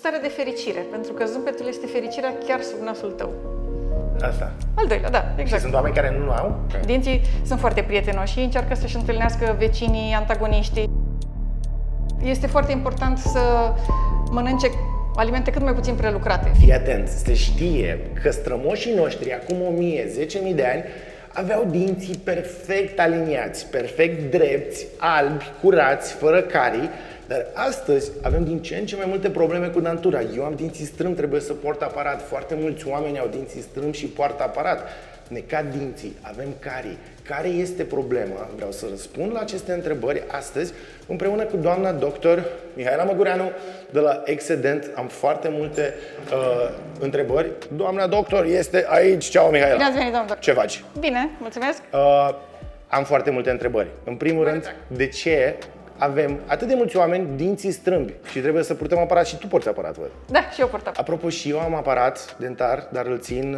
stare de fericire, pentru că zâmbetul este fericirea chiar sub nasul tău. Asta. Al doilea, da, exact. Și sunt oameni care nu au? Dinții sunt foarte prietenoși, ei încearcă să-și întâlnească vecinii, antagoniștii. Este foarte important să mănânce alimente cât mai puțin prelucrate. Fii atent, se știe că strămoșii noștri, acum 1000-10.000 de ani, aveau dinții perfect aliniați, perfect drepți, albi, curați, fără carii, dar astăzi avem din ce în ce mai multe probleme cu dantura. Eu am dinții strâmbi, trebuie să port aparat. Foarte mulți oameni au dinții strâmbi și poartă aparat. Ne cad dinții, avem carii. Care este problema? Vreau să răspund la aceste întrebări astăzi împreună cu doamna doctor Mihaela Măgureanu de la Excedent. Am foarte multe întrebări. Doamna doctor este aici. Ceau, Mihaela! Bine ați venit, doamnă doctor! Ce faci? Bine, mulțumesc! Am foarte multe întrebări. În primul rând, de ce avem atât de mulți oameni dinții strâmbi și trebuie să purtăm aparat? Și tu porți aparat, văd. Da, și eu port aparat. Apropo, și eu am aparat dentar, dar îl țin,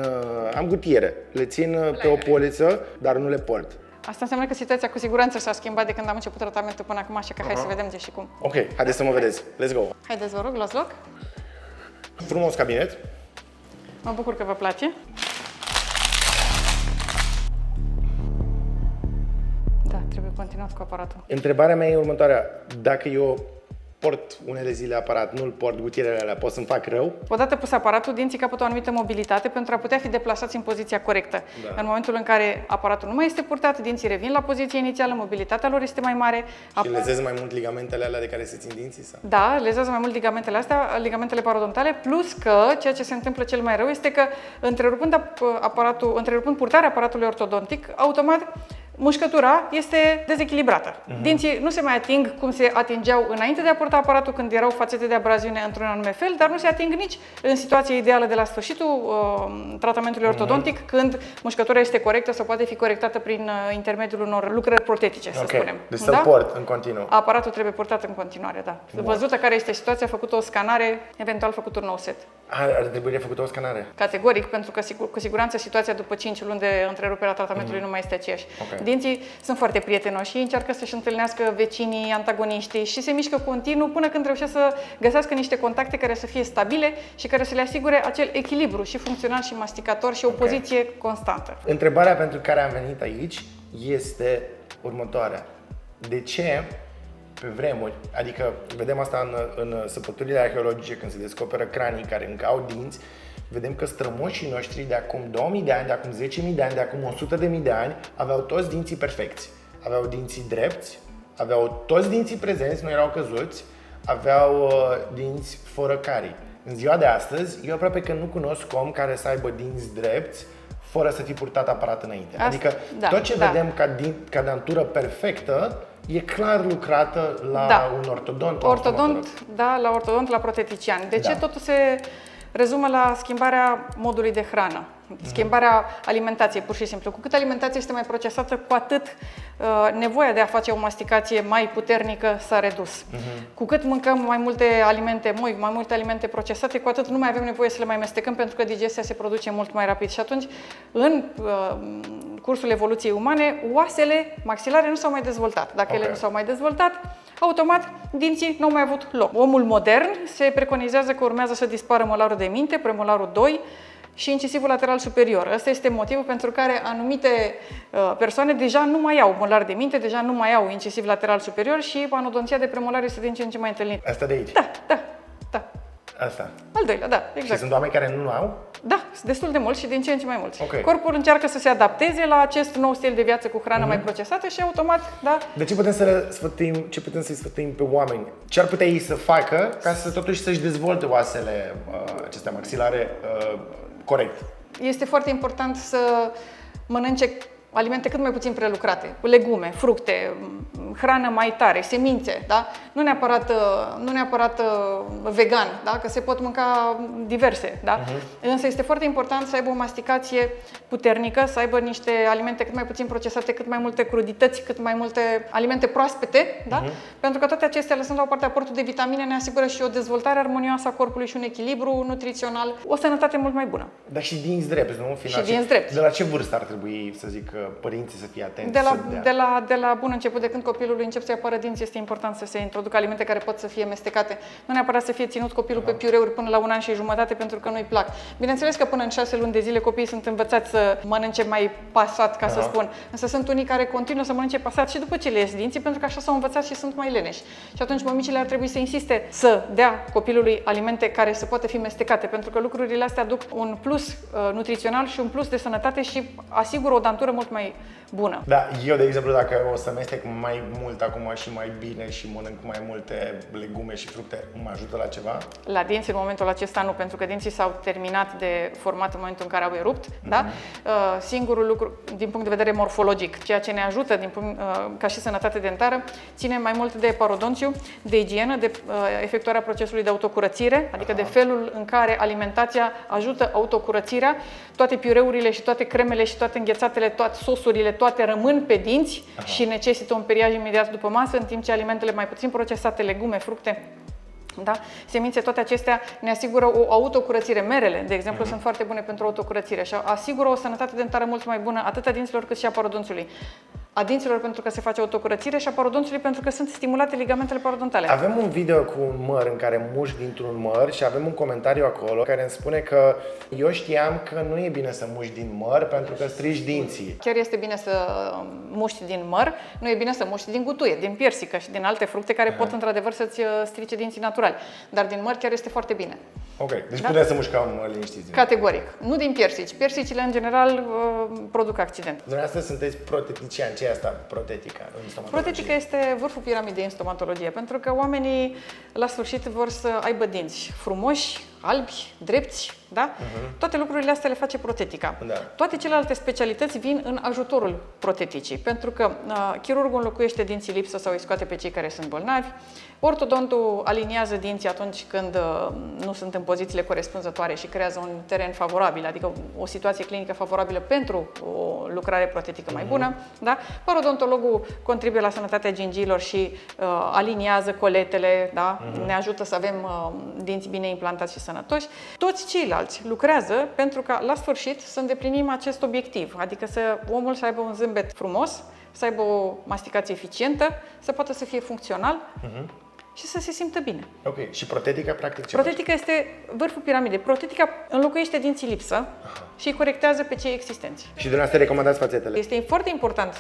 am gutiere. Le țin pe o poliță, dar nu le port. Asta înseamnă că situația cu siguranță s-a schimbat de când am început tratamentul până acum, așa că hai să vedem ce și cum. Ok, haideți să mă vedeți. Let's go. Haideți, vă rog, luați loc. Frumos cabinet. Mă bucur că vă place. Da, trebuie continuat cu aparatul. Întrebarea mea e următoarea. Dacă eu port unele zile aparat, nu-l port, gutierele alea, pot să-mi fac rău? Odată pus aparatul, dinții capătă o anumită mobilitate pentru a putea fi deplasați în poziția corectă. Da. În momentul în care aparatul nu mai este purtat, dinții revin la poziția inițială, mobilitatea lor este mai mare. Și lezez mai mult ligamentele alea de care se țin dinții? Sau? Da, lezează mai mult ligamentele astea, ligamentele parodontale, plus că ceea ce se întâmplă cel mai rău este că întrerupând purtarea aparatului ortodontic, automat mușcătura este dezechilibrată. Dinții nu se mai ating cum se atingeau înainte de a purta aparatul, când erau fațete de abraziune într-un anume fel, dar nu se ating nici în situația ideală de la sfârșitul tratamentului ortodontic, când mușcătura este corectă sau poate fi corectată prin intermediul unor lucrări protetice, să spunem. Deci să-l port în continuu. Aparatul trebuie purtat în continuare, da. Văzută care este situația, făcut o scanare, eventual făcut un nou set. Ar trebui făcut o scanare? Categoric, pentru că cu siguranță situația după 5 luni de întrerupere a tratamentului nu mai este aceeași. Okay. Dinții sunt foarte prietenoși, ei încearcă să-și întâlnească vecinii, antagoniștii și se mișcă continuu până când reușesc să găsească niște contacte care să fie stabile și care să le asigure acel echilibru și funcțional și masticator și o poziție constantă. Întrebarea pentru care am venit aici este următoarea. De ce pe vremuri, adică vedem asta în săpăturile arheologice când se descoperă cranii care încă au dinți, vedem că strămoșii noștri de acum 2000 de ani, de acum 10.000 de ani, de acum 100.000 de ani aveau toți dinții perfecți. Aveau dinții drepți, aveau toți dinții prezenți, nu erau căzuți, aveau dinți fără carii. În ziua de astăzi, eu aproape că nu cunosc om care să aibă dinți drepți fără să fi purtat aparat înainte. Adică tot ce vedem ca dantură perfectă e clar lucrată la un ortodont. La ortodont, la protetician. De ce totul se rezumă la schimbarea modului de hrană, schimbarea alimentației, pur și simplu. Cu cât alimentația este mai procesată, cu atât nevoia de a face o masticație mai puternică s-a redus. Cu cât mâncăm mai multe alimente moi, mai multe alimente procesate, cu atât nu mai avem nevoie să le mai mestecăm, pentru că digestia se produce mult mai rapid. Și atunci, în cursul evoluției umane, oasele maxilare nu s-au mai dezvoltat. Dacă ele nu s-au mai dezvoltat, automat dinții nu au mai avut loc. Omul modern se preconizează că urmează să dispară molarul de minte, premolarul 2 și incisivul lateral superior. Ăsta este motivul pentru care anumite persoane deja nu mai au molar de minte, deja nu mai au incisiv lateral superior și panodonția de premolar este din ce în ce mai întâlnită. Asta de aici? Da. Asta. Al doilea, da, exact. Și sunt oameni care nu au? Da, destul de mulți și din ce în ce mai mulți. Corpul încearcă să se adapteze la acest nou stil de viață cu hrană mai procesată și automat, da. De ce putem să-i sfătuim pe oameni? Ce ar putea ei să facă ca să totuși să-și dezvolte oasele acestea maxilare corect? Este foarte important să mănânce alimente cât mai puțin prelucrate, legume, fructe, hrană mai tare, semințe, da? Nu neapărat vegan, da? Că se pot mânca diverse, da? Însă este foarte important să aibă o masticație puternică, să aibă niște alimente cât mai puțin procesate, cât mai multe crudități, cât mai multe alimente proaspete, da? Pentru că toate acestea, lăsând la o parte aportul de vitamine, ne asigură și o dezvoltare armonioasă a corpului și un echilibru nutrițional, o sănătate mult mai bună. Dar și dinți drepți, nu? Și dinți drepți. De la ce vârstă ar trebui, să zic, părinții să fie atenți. De la bun început, de când copilul încep să apară dinți, este important să se introducă alimente care pot să fie mestecate. Nu neapărat să fie ținut copilul pe piureuri până la 1 an și jumătate pentru că nu-i plac. Bineînțeles că până în 6 luni de zile copiii sunt învățați să mănânce mai pasat, ca să spun. Însă sunt unii care continuă să mănânce pasat și după ce le ies dinții, pentru că așa s-au învățat și sunt mai leneși. Și atunci mămicile ar trebui să insiste să dea copilului alimente care să poată fi mestecate, pentru că lucrurile astea aduc un plus nutrițional și un plus de sănătate și asigură o dantură mult mai bună. Da, eu de exemplu dacă o să mestec mai mult acum și mai bine și mănânc mai multe legume și fructe, mă ajută la ceva? La dinți în momentul acesta nu, pentru că dinții s-au terminat de format în momentul în care au erupt, da? Singurul lucru din punct de vedere morfologic, ceea ce ne ajută ca și sănătate dentară, ține mai mult de parodonțiu, de igienă, de efectuarea procesului de autocurățire, adică de felul în care alimentația ajută autocurățirea. Toate piureurile și toate cremele și toate înghețatele, toate sosurile, toate rămân pe dinți și necesită un periaj imediat după masă, în timp ce alimentele mai puțin procesate, legume, fructe, da? Semințe, toate acestea ne asigură o autocurățire. Merele, de exemplu, sunt foarte bune pentru autocurățire și asigură o sănătate dentară mult mai bună atât a dinților cât și a parodonțiului. A dinților pentru că se face autocurățire și a parodonțiului pentru că sunt stimulate ligamentele parodontale. Avem un video cu un măr în care muști dintr-un măr și avem un comentariu acolo care îmi spune că eu știam că nu e bine să muști din măr pentru că strici dinții. Chiar este bine să muști din măr, nu e bine să muști din gutuie, din piersică și din alte fructe care pot într-adevăr să-ți strice dinții naturali. Dar din măr chiar este foarte bine. Ok, deci putem să mușcăm liniștiți. Categoric. Nu din piersici. Piersicile în general produc accident. Dumneavoastră sunteți protetician. Ce e asta, protetica în stomatologie? Protetica este vârful piramidei în stomatologie, pentru că oamenii la sfârșit vor să aibă dinți frumoși, albi, drepți, da? Toate lucrurile astea le face protetica. Da. Toate celelalte specialități vin în ajutorul proteticii, pentru că chirurgul înlocuiește dinții lipsă sau îi scoate pe cei care sunt bolnavi, ortodontul aliniază dinții atunci când nu sunt în pozițiile corespunzătoare și creează un teren favorabil, adică o situație clinică favorabilă pentru o lucrare protetică mai bună, da? Parodontologul contribuie la sănătatea gingiilor și aliniază coletele, da? Ne ajută să avem dinți bine implantați și sănătoși. Toți ceilalți lucrează pentru ca la sfârșit să îndeplinim acest obiectiv, adică omul să aibă un zâmbet frumos, să aibă o masticație eficientă, să poată să fie funcțional și să se simtă bine. Ok. Și protetica practic ce Protetica este vârful piramidei. Protetica înlocuiește dinții lipsă și îi corectează pe cei existenți. Și dumneavoastră recomandați fațetele? Este foarte important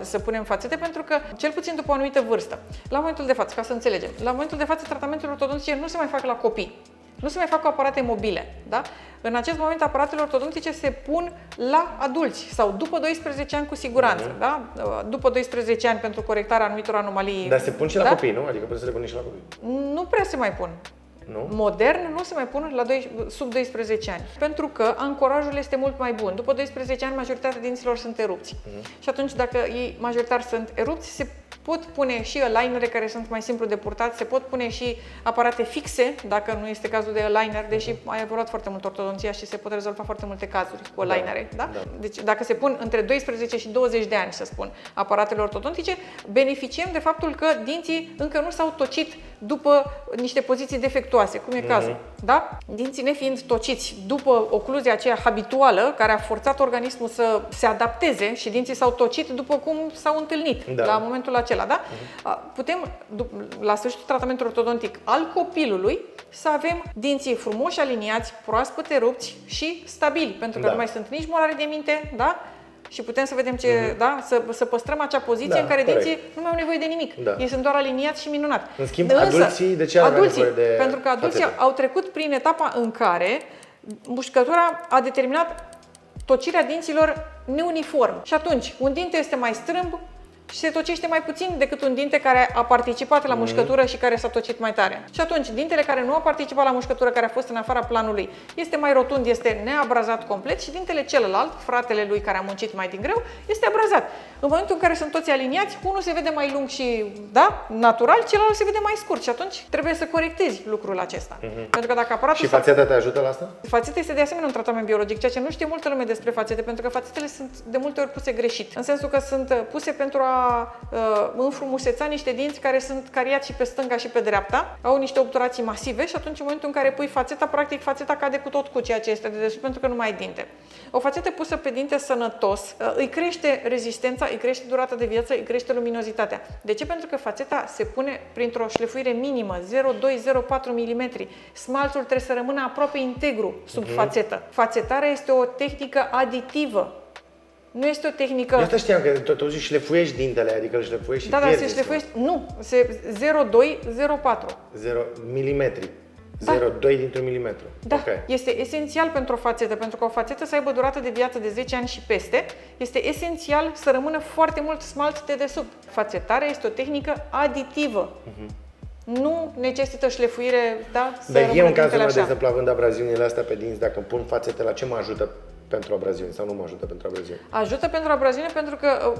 să punem fațete pentru că, cel puțin după o anumită vârstă, la momentul de față, ca să înțelegem, la momentul de față tratamentul ortodontice nu se mai fac la copii. Nu se mai fac cu aparate mobile, da? În acest moment aparatele ortodontice se pun la adulți sau după 12 ani cu siguranță, da? După 12 ani pentru corectarea anumitor anomalii. Dar se pun și la copii, nu? Adică puteți să le pun și la copii. Nu prea se mai pun. Nu? Modern nu se mai pun sub 12 ani, pentru că ancorajul este mult mai bun. După 12 ani majoritatea dinților sunt erupți. Și atunci dacă ei majoritar sunt erupți, se pot pune și alinere care sunt mai simplu de purtat, se pot pune și aparate fixe, dacă nu este cazul de aligner, deși a evoluat foarte mult ortodonția și se pot rezolva foarte multe cazuri cu alinere, da? Deci dacă se pun între 12 și 20 de ani, să spun, aparatele ortodontice, beneficiem de faptul că dinții încă nu s-au tocit după niște poziții defectuoase, cum e cazul, da? Dinții nefiind tociți după ocluzia aceea habituală, care a forțat organismul să se adapteze și dinții s-au tocit după cum s-au întâlnit la momentul acela, da? Putem, la sfârșitul tratamentului ortodontic al copilului, să avem dinții frumoși, aliniați, proaspăt erupți și stabili, pentru că nu mai sunt nici molare de minte, da? Și putem să vedem să păstrăm acea poziție în care dinții nu mai au nevoie de nimic. Ei sunt doar aliniați și minunat. În schimb, adulții de ce au nevoie de pentru că adulții au trecut prin etapa în care mușcătura a determinat tocirea dinților neuniform. Și atunci, un dinte este mai strâmb și se tocește mai puțin decât un dinte care a participat la mușcătură și care s-a tocit mai tare. Și atunci, dintele care nu a participat la mușcătură, care a fost în afara planului, este mai rotund, este neabrazat complet și dintele celălalt, fratele lui care a muncit mai din greu, este abrazat. În momentul în care sunt toți aliniați, unul se vede mai lung și, natural, celălalt se vede mai scurt și atunci trebuie să corectezi lucrul acesta. Pentru că dacă aparatul și fațeta te ajută la asta? Fațeta este de asemenea un tratament biologic, ceea ce nu știe multă lume despre fațete, pentru că fațetele sunt de multe ori puse greșit. În sensul că sunt puse pentru a înfrumuseța niște dinți care sunt cariați și pe stânga și pe dreapta, au niște obturații masive și atunci în momentul în care pui fațeta, practic fațeta cade cu tot cu ceea ce este de desubt pentru că nu mai ai dinte. O fațetă pusă pe dinte sănătos îi crește rezistența, îi crește durata de viață, îi crește luminozitatea. De ce? Pentru că fațeta se pune printr-o șlefuire minimă, 0,2-0,4 mm. Smalțul trebuie să rămână aproape integru sub fațetă. Fațetarea este o tehnică aditivă. Nu este o tehnică... Eu asta știam, că totuși șlefuiești dintele, adică îl șlefuiești și da, pierzi. Da, se șlefuiește... Nu, 0,2-0,4. 0 milimetri. 0,2 dintr-un milimetru. Da, Okay. Este esențial pentru o fațetă, pentru că o fațetă să aibă durată de viață de 10 ani și peste, este esențial să rămână foarte mult smalț de desubt. Fațetarea este o tehnică aditivă. Nu necesită șlefuire, da? Dar eu în cazul meu, de exemplu, având abraziunile astea pe dinți, dacă îmi pun fațete, la ce mă ajută pentru abraziuni sau nu mă ajută pentru abraziuni? Ajută pentru abraziune pentru că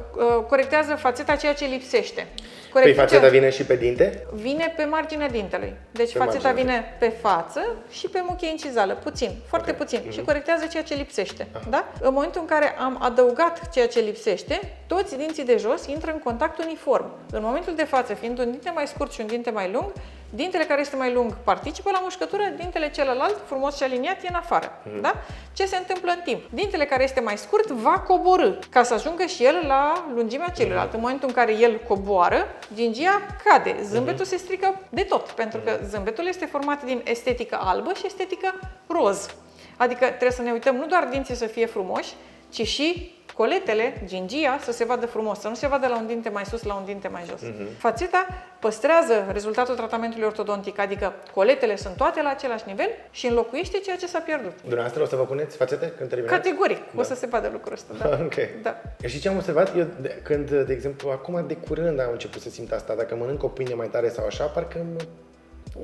corectează fațeta ceea ce lipsește. Păi fațeta vine și pe dinte? Vine pe marginea dintelui. Deci fațeta vine pe față și pe muchie incizală, puțin, foarte puțin, și corectează ceea ce lipsește. Da? În momentul în care am adăugat ceea ce lipsește, toți dinții de jos intră în contact uniform. În momentul de față, fiind un dinte mai scurt și un dinte mai lung, dintele care este mai lung participă la mușcătură, dintele celălalt, frumos și aliniat, e în afară. Da? Ce se întâmplă în timp? Dintele care este mai scurt va coborî ca să ajungă și el la lungimea celuilalt. În momentul în care el coboară, gingia cade. Zâmbetul se strică de tot, pentru că zâmbetul este format din estetică albă și estetică roz. Adică trebuie să ne uităm nu doar dinții să fie frumoși, ci și coletele, gingia, să se vadă frumos, să nu se vadă la un dinte mai sus, la un dinte mai jos. Fațeta păstrează rezultatul tratamentului ortodontic, adică coletele sunt toate la același nivel și înlocuiește ceea ce s-a pierdut. Dumneavoastră o să vă puneți fațete când terminați? Categoric, o să se vadă lucrul ăsta, da. Ok. Da. Și ce am observat, eu când, de exemplu, acum de curând am început să simt asta, dacă mănânc o pâine mai tare sau așa, parcă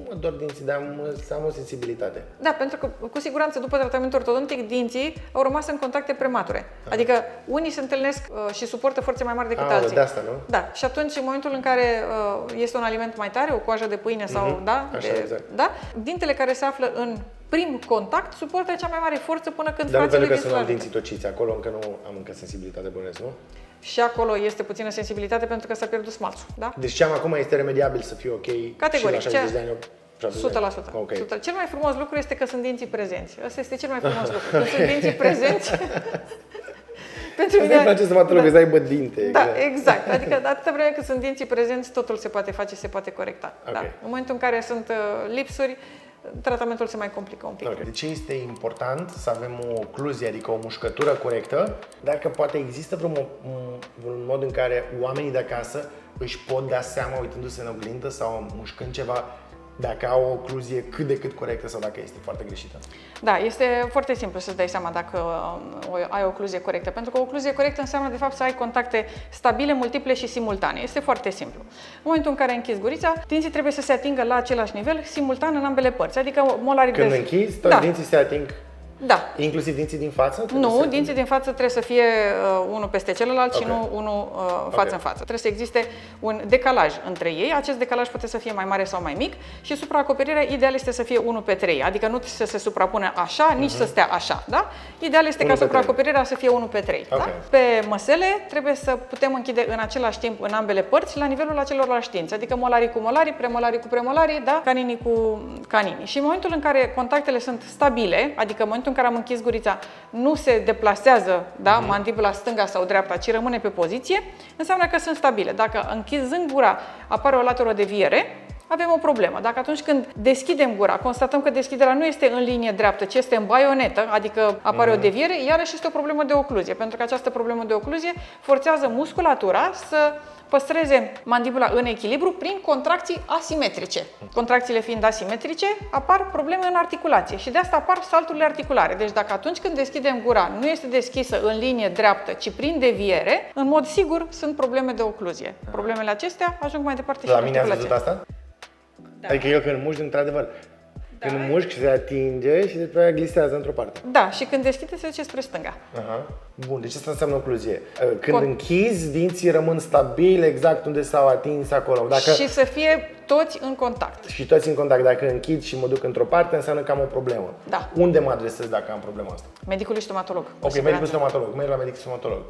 mă dor dinții, dar am o sensibilitate. Da, pentru că cu siguranță după tratamentul ortodontic dinții au rămas în contacte premature. Adică unii se întâlnesc și suportă forțe mai mari decât alții. De asta, nu? Da, și atunci în momentul în care este un aliment mai tare, o coajă de pâine sau exact. Da, dintele care se află în prim contact suportă cea mai mare forță până când dar fațele pentru că sunt dinții tociți, acolo încă nu am sensibilitate, bănuiesc, nu? Și acolo este puțină sensibilitate pentru că s-a pierdut smalțul, da? Deci ce am acum este remediabil să fie ok. Categoric. Și la 60 de ani, 100%. Okay. 100%. Cel mai frumos lucru este că sunt dinții prezenți. Asta este cel mai frumos lucru. Când sunt dinții prezenți. Pentru mine îmi place să patologul să aibă dinte. Da, exact. Adică atâta vreme cât sunt dinții prezenți, totul se poate face, se poate corecta. Okay. Da. În momentul în care sunt lipsuri, tratamentul se mai complică un pic. Okay. De ce este important să avem o ocluzie, adică o mușcătură corectă, dacă poate există vreun mod în care oamenii de acasă își pot da seama uitându-se în oglindă sau mușcând ceva, dacă au o ocluzie cât de cât corectă sau dacă este foarte greșită? Da, este foarte simplu să-ți dai seama dacă ai o ocluzie corectă, pentru că o ocluzie corectă înseamnă de fapt să ai contacte stabile, multiple și simultane. Este foarte simplu. În momentul în care închizi gurița, dinții trebuie să se atingă la același nivel, simultan în ambele părți, adică molarii Când închizi, toți dinții se ating. Da. Inclusiv dinții din față? Nu, dinții din față trebuie să fie unul peste celălalt și nu unul față în față. Trebuie să existe un decalaj între ei. Acest decalaj poate să fie mai mare sau mai mic și supraacoperirea ideal este să fie 1/3, adică nu să se suprapune așa, nici să stea așa, da? Ideal este ca supraacoperirea să fie 1/3, da? Pe măsele trebuie să putem închide în același timp în ambele părți la nivelul acelorlași dinți, adică molarii cu molarii, premolarii cu premolarii, da? Caninii cu caninii. Și în momentul în care contactele sunt stabile, adică în momentul în care am închis gurița, nu se deplasează, da, mandibula stânga sau dreapta, ci rămâne pe poziție, înseamnă că sunt stabile. Dacă închizând gura apare o laterodeviere, avem o problemă. Dacă atunci când deschidem gura, constatăm că deschiderea nu este în linie dreaptă, ci este în baionetă, adică apare o deviere, iarăși este o problemă de ocluzie, pentru că această problemă de ocluzie forțează musculatura să păstreze mandibula în echilibru prin contracții asimetrice. Contracțiile fiind asimetrice, apar probleme în articulație și de asta apar salturile articulare. Deci dacă atunci când deschidem gura nu este deschisă în linie dreaptă, ci prin deviere, în mod sigur sunt probleme de ocluzie. Problemele acestea ajung mai departe și în articulație. La mine ați văzut asta? Da. Adică eu când mușc, într-adevăr, Da. Când mușchi se atinge și după aia glisează într-o parte. Da, și când deschide se duce spre stânga. Aha. Bun, deci asta înseamnă ocluzie. Când închizi, dinții rămân stabili exact unde s-au atins acolo. Și să fie toți în contact. Și toți în contact. Dacă închid și mă duc într-o parte, înseamnă că am o problemă. Da. Unde mă adresez dacă am problema asta? Medicului stomatolog. Ok, medicul stomatolog. Merg la medicul stomatolog.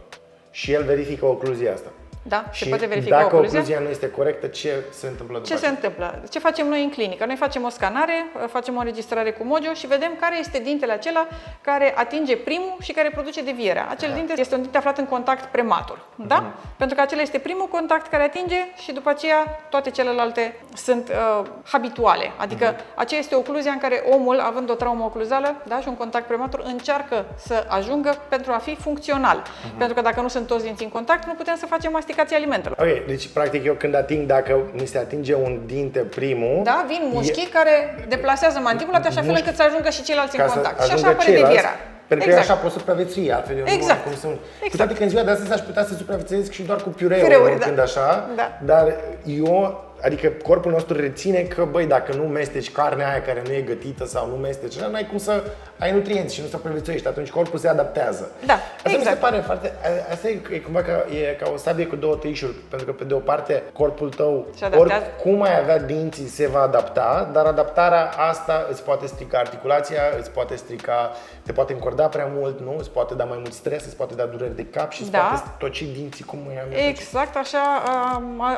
Și el verifică ocluzia asta. Da? Se Și poate verifica dacă ocluzia. ocluzia nu este corectă, ce se întâmplă după Ce se aceea? întâmplă? Ce facem noi în clinică? Noi facem o scanare, facem o înregistrare cu Mojo și vedem care este dintele acela care atinge primul și care produce devierea. Acel dinte este un dinte aflat în contact prematur. Da? Pentru că acela este primul contact care atinge și după aceea toate celelalte sunt habituale. Adică aceea este ocluzia în care omul, având o traumă ocluzală, da, și un contact prematur, încearcă să ajungă pentru a fi funcțional. Pentru că dacă nu sunt toți dinții în contact, nu putem să facem masticația alimentelor. Ok, deci practic eu când dacă mi se atinge un dinte primul... Da, vin mușchii care deplasează mandibula de așa fel încât să ajungă și ceilalți în contact. Și așa apare ceilalți, devierea. Pentru că eu așa pot supraviețui, altfel eu nu am cum să... Exact. Cu toate că în ziua de astăzi aș putea să supraviețuiesc și doar cu piureuri, când așa, da. dar eu... Adică corpul nostru reține că, băi, dacă nu mesteci carnea aia care nu e gătită sau nu mesteci, n-ai cum să ai nutrienți și nu să prețuiești, atunci corpul se adaptează. Da, asta mi se pare foarte... Asta e cumva ca o sabie cu două tăișuri, pentru că pe de o parte corpul tău, oricum ai avea dinții, se va adapta, dar adaptarea asta îți poate strica articulația, îți poate strica, te poate încorda prea mult, nu? Îți poate da mai mult stres, îți poate da dureri de cap și îți poate toci dinții cum îi am. Exact așa,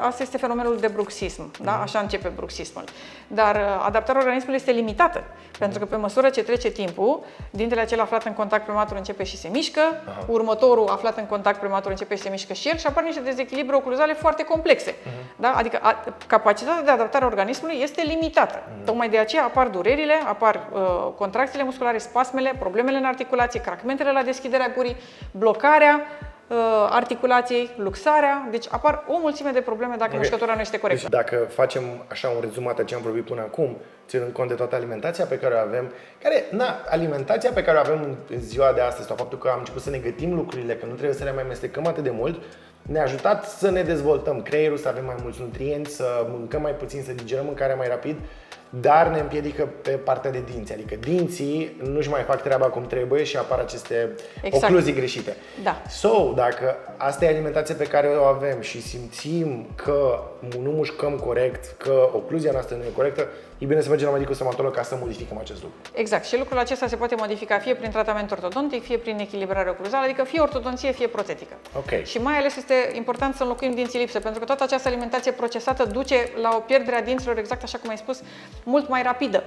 asta este fenomenul de bruxism. Da? Așa începe bruxismul. Dar adaptarea organismului este limitată, pentru că pe măsură ce trece timpul, dintele acela aflat în contact prematur începe și se mișcă, următorul aflat în contact prematur începe și se mișcă și el și apar niște dezechilibre ocluzale foarte complexe. Da? Adică capacitatea de adaptare a organismului este limitată. Tocmai de aceea apar durerile, apar contracțiile musculare, spasmele, problemele în articulație, cracmentele la deschiderea gurii, blocarea articulației, luxarea, deci apar o mulțime de probleme dacă mușcătura nu este corectă. Deci dacă facem așa un rezumat a ce am vorbit până acum, ținând cont de toată alimentația pe care o avem, alimentația pe care o avem în ziua de astăzi, sau faptul că am început să ne gătim lucrurile, că nu trebuie să le mai amestecăm atât de mult, ne-a ajutat să ne dezvoltăm creierul, să avem mai mulți nutrienți, să mâncăm mai puțin, să digerăm mâncarea mai rapid, dar ne împiedică pe partea de dinți. Adică dinții nu-și mai fac treaba cum trebuie și apar aceste ocluzii greșite. Da. Dacă asta e alimentația pe care o avem și simțim că nu mușcăm corect, că ocluzia noastră nu e corectă, e bine să mergem la medicul stomatolog ca să modificăm acest lucru. Exact. Și lucrul acesta se poate modifica fie prin tratament ortodontic, fie prin echilibrare ocluzală, adică fie ortodonție, fie protetică. Okay. Și mai ales este important să înlocuim dinții lipsă, pentru că toată această alimentație procesată duce la o pierdere a dinților, exact așa cum ai spus, mult mai rapidă.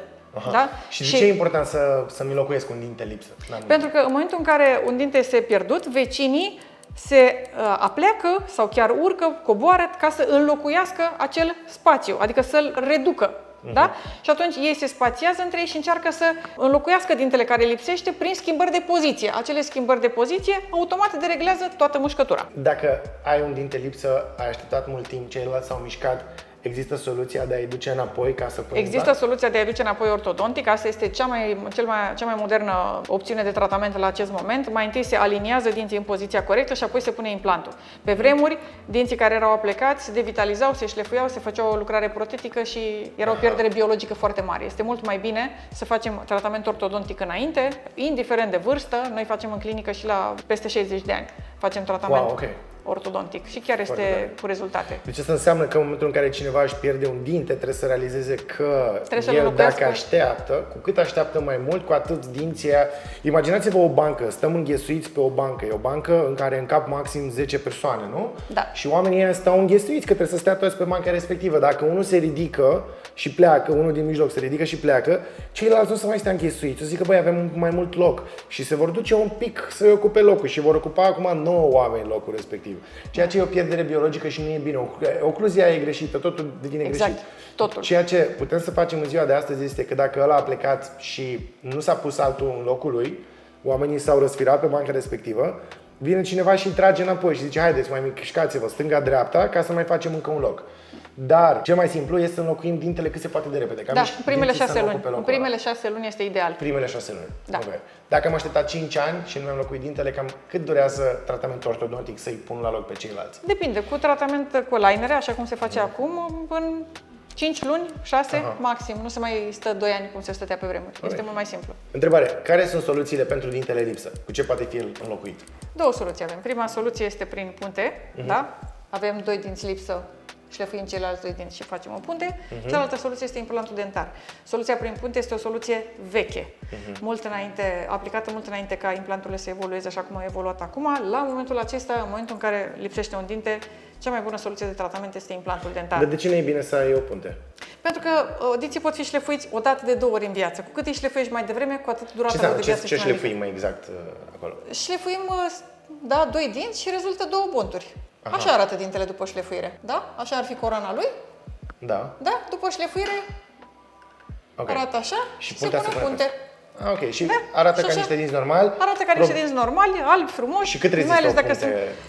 Da? Și de ce e important să-mi înlocuiesc un dinte lipsă? Pentru că în momentul în care un dinte este pierdut, vecinii se apleacă sau chiar urcă, coboară ca să înlocuiască acel spațiu, adică să-l reducă. Da? Și atunci ei se spațiază între ei și încearcă să înlocuiască dintele care lipsește prin schimbări de poziție. Acele schimbări de poziție automat dereglează toată mușcătura. Dacă ai un dinte lipsă, ai așteptat mult timp, ceilalți s-au mișcat, există soluția de a-i duce înapoi ca să pui Există soluția de a-i duce înapoi ortodontic. Asta este cea mai modernă opțiune de tratament la acest moment. Mai întâi se aliniază dinții în poziția corectă și apoi se pune implantul. Pe vremuri, dinții care erau aplecați se devitalizau, se șlefuiau, se făcea o lucrare protetică și era o pierdere biologică foarte mare. Este mult mai bine să facem tratament ortodontic înainte, indiferent de vârstă. Noi facem în clinică și la peste 60 de ani. Facem tratament ortodontic și chiar este cu rezultate. Deci asta înseamnă că în momentul în care cineva își pierde un dinte, trebuie să realizeze că el, dacă așteaptă, cu cât așteaptă mai mult, cu atât dinții aia... Imaginați-vă o bancă, stăm înghesuiți pe o bancă. E o bancă în care încap maxim 10 persoane, nu? Da. Și oamenii ăia stau înghesuiți, că trebuie să stea toți pe banca respectivă. Dacă unul se ridică și pleacă, unul din mijloc se ridică și pleacă, ceilalți nu se mai stea înghesuiți. O să zică, băi, avem mai mult loc. Și se vor duce un pic să ocupe locul și vor ocupa acum 9 oameni locul respectiv. Ceea ce e o pierdere biologică și nu e bine. Ocluzia e greșită, totul devine greșit. Totul. Ceea ce putem să facem în ziua de astăzi este că dacă ăla a plecat și nu s-a pus altul în locul lui, oamenii s-au răsfirat pe banca respectivă, vine cineva și îi trage înapoi și zice, haideți, mai mișcați-vă stânga-dreapta ca să mai facem încă un loc. Dar cel mai simplu este să înlocuim dintele cât se poate de repede. Da, în primele 6 luni. În primele 6 luni este ideal. Primele 6 luni. Da. Okay. Dacă am așteptat 5 ani și nu mi-am înlocuit dintele, cam cât durează tratamentul ortodontic să-i pun la loc pe ceilalți? Depinde. Cu tratament cu linere, așa cum se face acum, în 5 luni, 6 maxim. Nu se mai stă 2 ani cum se stătea pe vremuri. Este mult mai simplu. Întrebare. Care sunt soluțiile pentru dintele lipsă? Cu ce poate fi el înlocuit? Două soluții avem. Prima soluție este prin punte. Da? Avem 2 dinți lipsă șlefuim ceilalți 2 dinți și facem o punte. Cealaltă soluție este implantul dentar. Soluția prin punte este o soluție veche, aplicată mult înainte ca implanturile să evolueze așa cum au evoluat acum. La momentul acesta, în momentul în care lipsește un dinte, cea mai bună soluție de tratament este implantul dentar. Dar de ce nu e bine să ai o punte? Pentru că dinții pot fi șlefuiți o dată de 2 ori în viață. Cu cât îi șlefuiești mai devreme, cu atât durata lor de viață ce șlefuim mai exact acolo? Șlefuim, 2 dinți și rezultă 2 bonturi. Aha. Așa arată dintele după șlefuire. Da? Așa ar fi coroana lui. Da. Da? După șlefuire arată așa și se pune punte. Ok, și arată ca niște dinți normali. Arată ca niște dinți normali, albi, frumoși. Și cât rezistă o punte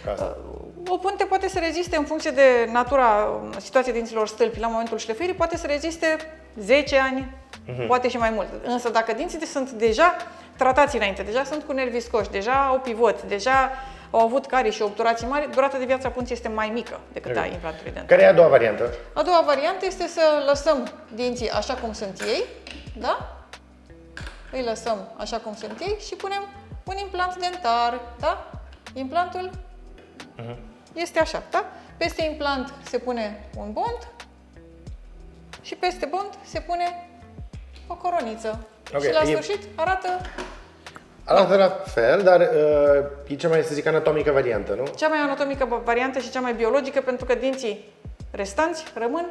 ca asta? O punte poate să reziste în funcție de natura situației dinților stâlpi la momentul șlefuirii, poate să reziste 10 ani, poate și mai mult. Însă dacă dinții sunt deja tratați înainte, deja sunt cu nervi viscoși, deja au pivot, deja au avut carii și obturații mari, durata de viață a punții este mai mică decât a implantului dentar. Care e a doua variantă? A doua variantă este să lăsăm dinții așa cum sunt ei, da? Îi lăsăm așa cum sunt ei și punem un implant dentar, da? Implantul este așa, da? Peste implant se pune un bont și peste bont se pune o coroniță. Și la sfârșit arată la fel, dar e cea mai, să zic, anatomică variantă, nu? Cea mai anatomică variantă și cea mai biologică, pentru că dinții restanți rămân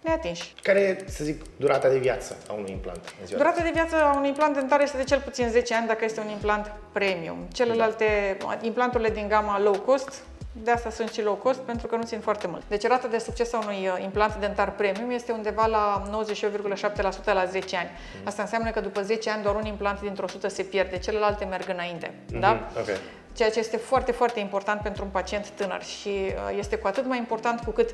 neatinși. Care e, să zic, durata de viață a unui implant? Durata de viață a unui implant dentar este de cel puțin 10 ani dacă este un implant premium. Celelalte, implanturile din gama low cost, de asta sunt și low cost, pentru că nu țin foarte mult. Deci rata de succes a unui implant dentar premium este undeva la 98,7% la 10 ani. Asta înseamnă că după 10 ani doar un implant dintr-o 100 se pierde, celelalte merg înainte. Da? Okay. Ceea ce este foarte, foarte important pentru un pacient tânăr și este cu atât mai important cu cât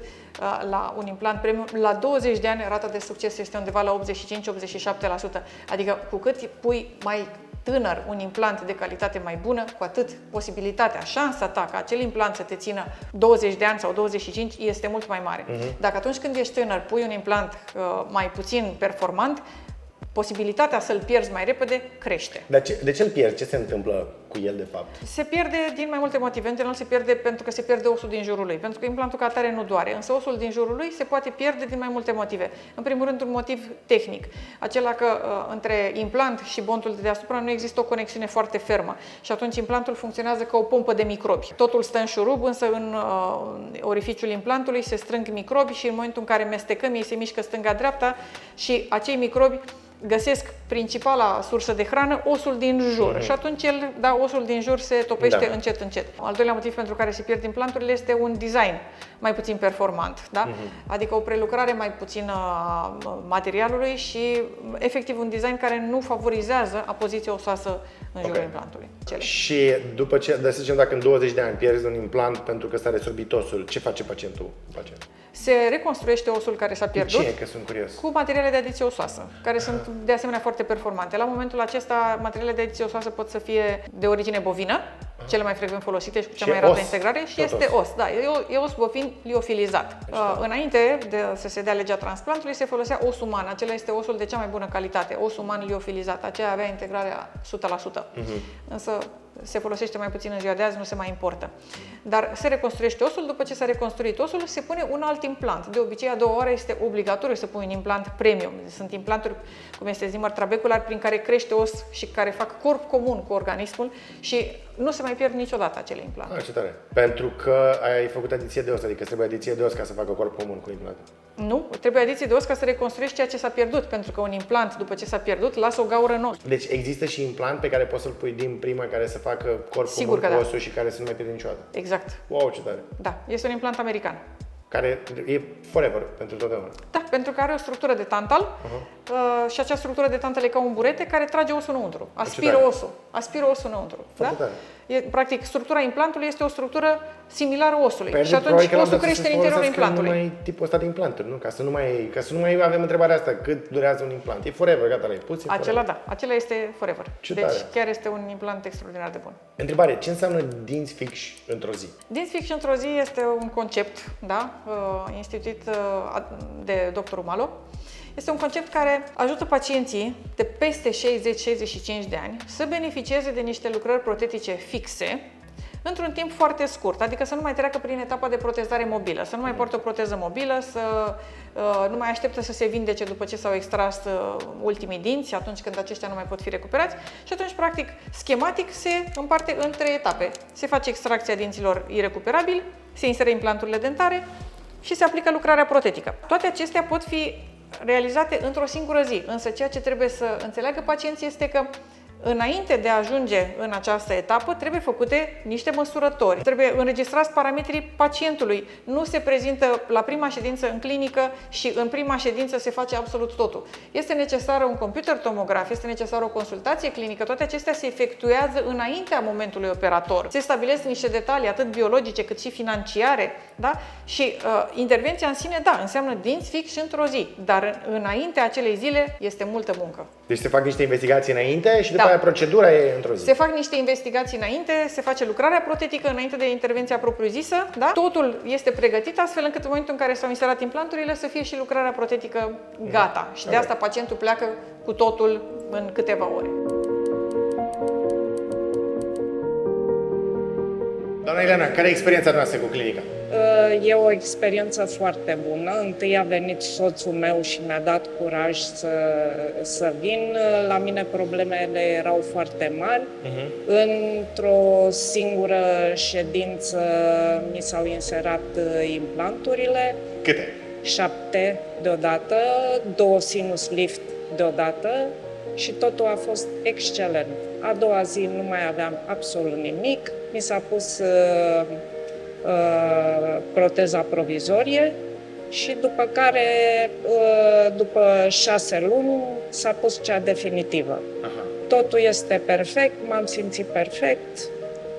la un implant premium, la 20 de ani rata de succes este undeva la 85-87%. Adică cu cât pui mai tânăr un implant de calitate mai bună, cu atât posibilitatea, șansa ta ca acel implant să te țină 20 de ani sau 25 este mult mai mare. Dacă atunci când ești tânăr pui un implant mai puțin performant, posibilitatea să-l pierzi mai repede crește. Dar de ce îl pierzi? Ce se întâmplă cu el de fapt? Se pierde din mai multe motive. În general se pierde pentru că se pierde osul din jurul lui, pentru că implantul ca atare nu doare, însă osul din jurul lui se poate pierde din mai multe motive. În primul rând un motiv tehnic, acela că între implant și bontul de deasupra nu există o conexiune foarte fermă și atunci implantul funcționează ca o pompă de microbi. Totul stă în șurub, însă în orificiul implantului se strâng microbi și în momentul în care mestecăm ei se mișcă stânga-dreapta și acei microbi găsesc principala sursă de hrană, osul din jur. Și atunci osul din jur se topește încet, încet. Al doilea motiv pentru care se pierd implanturile este un design mai puțin performant, da? Adică o prelucrare mai puțină a materialului și efectiv un design care nu favorizează apoziția osoasă în jurul implantului. Și după ce, să zicem, dacă în 20 de ani pierzi un implant pentru că s-a resorbit osul, ce face pacientul? Se reconstruiește osul care s-a pierdut. Ce? Că sunt curios. Cu materiale de adiție osoasă, care sunt de asemenea foarte performante. La momentul acesta, materialele de adiție osoasă pot să fie de origine bovină, cele mai frecvent folosite și cu cea mai înaltă integrare, și este os. Da, e os bovin liofilizat. Înainte de să se dea legea transplantului, se folosea os uman. Acela este osul de cea mai bună calitate, os uman liofilizat. Aceea avea integrarea 100%. Însă se folosește mai puțin în ziua de azi, nu se mai importă. Dar se reconstruiește osul, după ce s-a reconstruit osul, se pune un alt implant. De obicei, a doua oară este obligatoriu să pui un implant premium. Sunt implanturi, cum este zimăr trabecular, prin care crește os și care fac corp comun cu organismul și nu se mai pierd niciodată acele implante. Ce tare! Pentru că ai făcut adiție de os, adică trebuie adiție de os ca să facă corp comun cu implantul. Nu, trebuie adiție de os ca să reconstruiești ceea ce s-a pierdut, pentru că un implant, după ce s-a pierdut, lasă o gaură în os. Deci există și implant pe care poți să-l pui din prima care să facă corp comun cu osul și care să nu mai pierde niciodată. Exact. Wow, ce tare! Da, este un implant american. Care e forever, pentru totdeauna. Da, pentru că are o structură de tantal și acea structură de tantal e ca un burete care trage osul înăuntru. Aspiră osul înăuntru. Da? Practic, structura implantului este o structură similară osului și atunci osul crește în interiorul implantului. Numai tipul ăsta de implanturi, nu? Ca să nu mai avem întrebarea asta, cât durează un implant. E forever, gata, l-ai pus, Acela, da, acela este forever. Deci chiar este un implant extraordinar de bun. Întrebare, ce înseamnă dinți fixi într-o zi? Dinți fixi într-o zi este un concept, da, instituit de doctorul Malo. Este un concept care ajută pacienții de peste 60-65 de ani să beneficieze de niște lucrări protetice fixe, într-un timp foarte scurt, adică să nu mai treacă prin etapa de protezare mobilă, să nu mai poartă o proteză mobilă, să nu mai așteptă să se vindece după ce s-au extras ultimii dinți, atunci când aceștia nu mai pot fi recuperați și atunci, practic, schematic se împarte în 3 etape. Se face extracția dinților irecuperabili, se inseră implanturile dentare și se aplică lucrarea protetică. Toate acestea pot fi realizate într-o singură zi, însă ceea ce trebuie să înțeleagă pacienții este că înainte de a ajunge în această etapă, trebuie făcute niște măsurători. Trebuie înregistrați parametrii pacientului. Nu se prezintă la prima ședință în clinică și în prima ședință se face absolut totul. Este necesară un computer tomograf, este necesară o consultație clinică. Toate acestea se efectuează înaintea momentului operator. Se stabilesc niște detalii atât biologice cât și financiare, da? Și intervenția în sine, da, înseamnă dinți fix și într-o zi, dar înaintea acelei zile este multă muncă. Deci se fac niște investigații înainte și după aia procedura e într-o zi. Se fac niște investigații înainte, se face lucrarea protetică înainte de intervenția propriu-zisă, da? Totul este pregătit astfel încât în momentul în care s-au inserat implanturile să fie și lucrarea protetică gata. Și de asta pacientul pleacă cu totul în câteva ore. Doamna Elena, care e experiența noastră cu clinica? E o experiență foarte bună. Întâi a venit soțul meu și mi-a dat curaj să vin. La mine problemele erau foarte mari. Într-o singură ședință mi s-au inserat implanturile. Câte? 7 deodată, 2 sinus lift deodată și totul a fost excelent. A doua zi nu mai aveam absolut nimic. Mi s-a pus proteza provizorie și după care, după 6 luni, s-a pus cea definitivă. Aha. Totul este perfect, m-am simțit perfect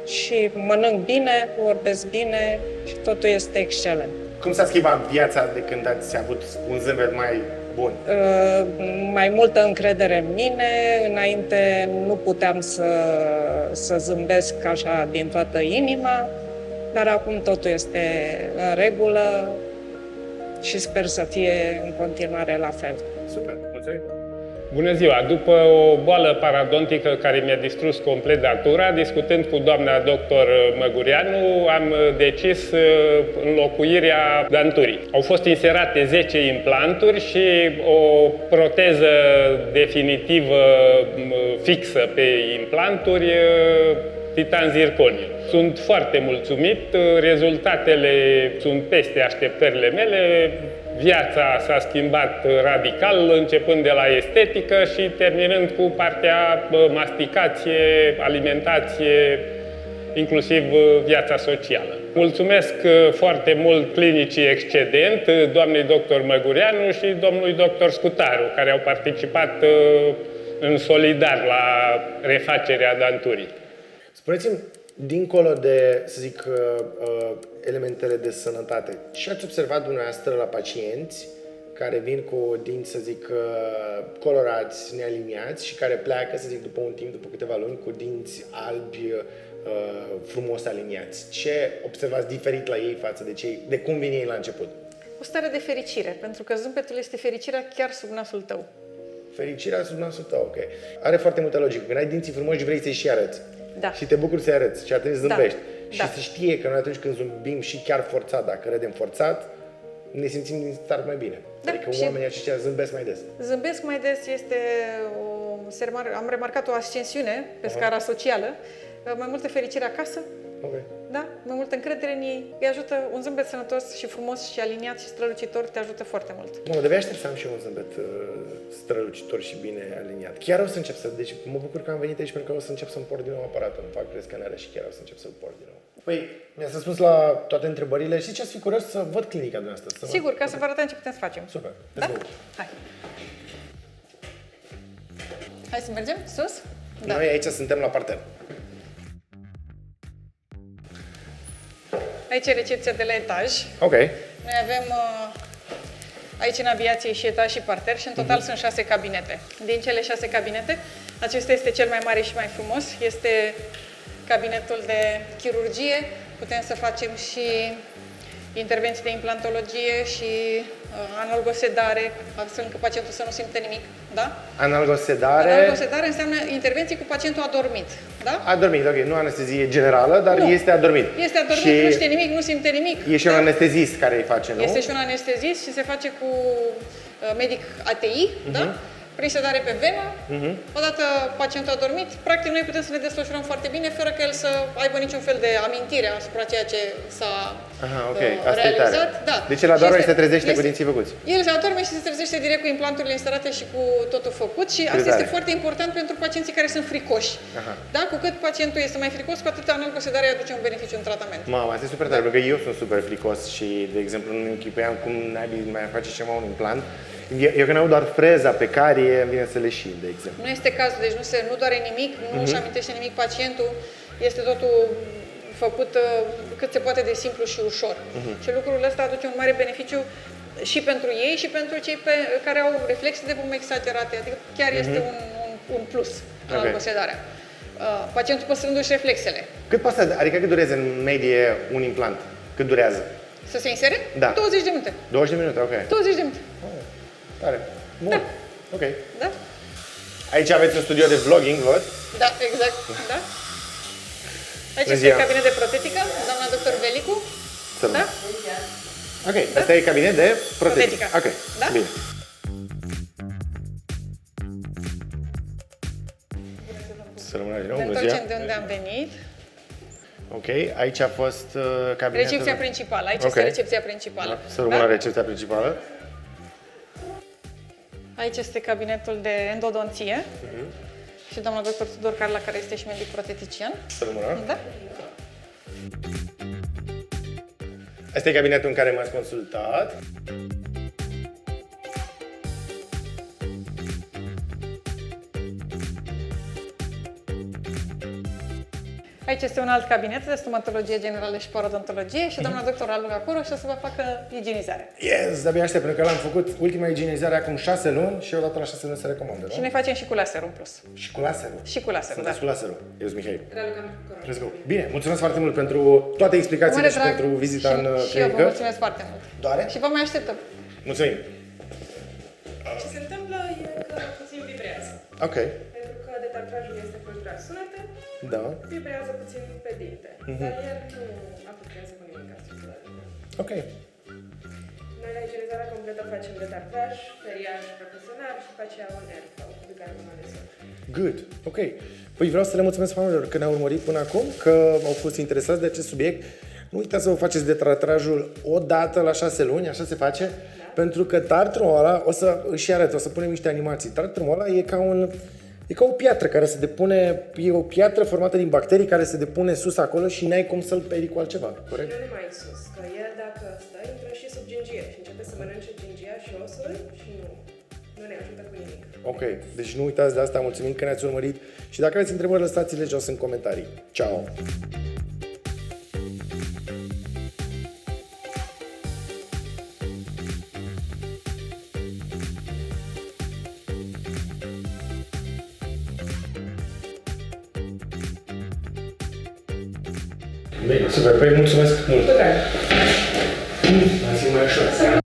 și mănânc bine, vorbesc bine și totul este excelent. Cum s-a schimbat viața de când ați avut un zâmbet mai bun? Mai multă încredere în mine. Înainte nu puteam să zâmbesc așa din toată inima, dar acum totul este în regulă și sper să fie în continuare la fel. Super, mulțumim! Bună ziua! După o boală parodontică care mi-a distrus complet datura, discutând cu doamna doctor Măgureanu, am decis înlocuirea danturii. Au fost inserate 10 implanturi și o proteză definitivă fixă pe implanturi, titan zirconiu. Sunt foarte mulțumit, rezultatele sunt peste așteptările mele. Viața s-a schimbat radical, începând de la estetică și terminând cu partea masticație, alimentație, inclusiv viața socială. Mulțumesc foarte mult clinicii Excedent, doamnei doctor Măgureanu și domnului doctor Scutaru, care au participat în solidar la refacerea danturii. Spuneți-mi, dincolo de, să zic, elementele de sănătate, ce ați observat dumneavoastră la pacienți care vin cu dinți, să zic, colorați, nealiniați și care pleacă, să zic, după un timp, după câteva luni, cu dinți albi, frumos aliniați? Ce observați diferit la ei față de cei, de cum vin ei la început? O stare de fericire, pentru că zâmbetul este fericirea chiar sub nasul tău. Fericirea sub nasul tău, ok. Are foarte multă logică. Când ai dinții frumoși, vrei să-i și arăți. Da. Și te bucuri să-i arăți și atunci zâmbești. Da. Și Da. se știe că noi atunci când zâmbim și chiar forțat, dacă râdem forțat, ne simțim din start mai bine. Da, Adică și oamenii aceștia zâmbesc mai des. zâmbesc mai des este am remarcat o ascensiune pe scara socială, mai multă fericire acasă, Ok. da? Mai multă încredere în ei. Îi ajută un zâmbet sănătos și frumos și aliniat și strălucitor, te ajută foarte mult. Mă, de aștept să am și eu un zâmbet strălucitor și bine aliniat. Chiar o să încep să... Deci mă bucur că am venit aici pentru că o să încep să-mi port din nou aparatul. Îmi fac prescanarea și chiar o să încep să-l port din nou. Păi, mi-ați răspuns la toate întrebările. Știi ce? Ați fi curios să văd clinica dumneavoastră. Sigur, ca să vă arătăm ce putem să facem. Super. Da? Let's go. Hai. Hai să mergem sus? Da. Noi aici suntem la parter. Aici e recepția de la etaj. Ok. Noi avem aici în aviație și etaj și parter și în total sunt 6 cabinete. Din cele 6 cabinete, acesta este cel mai mare și mai frumos. Este cabinetul de chirurgie. Putem să facem și intervenții de implantologie și analgosedare, astfel încât pacientul să nu simte nimic, da? Analgosedare. Analgosedare înseamnă intervenții cu pacientul adormit, da? Adormit, ok, nu anestezie generală, dar Nu. este adormit. Este adormit, nu știe nimic, nu simte nimic. E și un anestezist care îi face, nu? Este și un anestezist și se face cu medic ATI, da? Prin sedare pe venă. Odată pacientul a dormit, practic noi putem să ne desfășurăm foarte bine, fără că el să aibă niciun fel de amintire asupra ceea ce s-a ok, asta e realizat. tare. Da. Deci el adorme și se trezește cu dinții făcuți. El se adorme și se trezește direct cu implanturile instalate și cu totul făcut și asta este foarte important pentru pacienții care sunt fricoși. Da? Cu cât pacientul este mai fricos, cu atât analgosedarea aduce un beneficiu în tratament. Mamă, asta e super tare, pentru că eu sunt super fricos și, de exemplu, nu închipuiam cum naibii mai face ceva un implant. Eu când aud doar freza pe care îmi vine să le șil, de exemplu. Nu este cazul, deci nu doare nimic, nu își amintește nimic pacientul, este totul făcut cât se poate de simplu și ușor. Și lucrul ăsta aduce un mare beneficiu și pentru ei și pentru cei care au reflexe de vom exagerate, adică chiar este un plus în analgosedarea. Pacientul păstrându-și reflexele. Adică cât durează în medie un implant? Cât durează? Să se insere? Da. 20 de minute. 20 de minute, ok. 20 de minute. Tare. Bun. Da. Ok. Da? Aici aveți un studio de vlogging, văd. Da, exact. Da? Aici Bună este ziua. cabinet de protetică, doamna doctor Velicu. Salut. Da? Ok, asta e cabinet de protetică. Protetică. Ok, Da? bine. Să rămână din nou, Ne bună întoarcem ziua. de unde am venit. Ok, aici a fost cabinetul... Recepția principală. Aici Ok. este recepția principală. Să rămână la recepția principală. Aici este cabinetul de endodonție. Și doamna doctor Tudor Carla, care este și medic protetician. Să rămână. Da? Asta e cabinetul în care m-ați consultat. Aici este un alt cabinet de stomatologie generală și parodontologie și doamna doctor Raluca Coro și o să vă facă igienizare. Yes, de-abia aștept, pentru că l-am făcut ultima igienizare acum 6 luni și odată la 6 luni se recomandă, Și nu? ne facem și cu laserul în plus. Și cu laserul. Și cu laserul, da. Sunteți cu laserul. Eu sunt Mihai. Raluca Coro. Let's go. Bine, mulțumesc foarte mult pentru toate explicațiile și pentru vizita în Și eu vă clinică. mulțumesc foarte mult. Doare? Și vă mai așteptăm. Mulțumim. Ce se întâmplă e că puțin vibrează. Ok. Pentru că detartrajul este filtrat sunete, Da. vibrează puțin pe dinte. Dar el nu afectează cu nimic structurale. Ok. Noi la igienizarea completă facem detartraj, feriaj profesional și după aceea un nerv sau cu bicarbonat de soda. Good. Ok. Păi vreau să le mulțumesc oamenilor că ne-au urmărit până acum, că au fost interesați de acest subiect. Nu uitați să vă faceți detartrajul o dată la 6 luni, așa se face, pentru că tartrumul ăla, o să își arăt, o să punem niște animații. Tartrumul ăla e ca o piatră care se depune, e o piatră formată din bacterii care se depune sus acolo și n-ai cum să-l peri cu altceva, corect? Nu numai sus, că el dacă stă, intră și sub gingie și începe să mănânce gingia și osul și nu ne ajută cu nimic. Ok, deci nu uitați de asta, mulțumim că ne-ați urmărit și dacă aveți întrebări, lăsați-le jos în comentarii. Ciao! Bine, super, păi mulțumesc mult! Cu drag.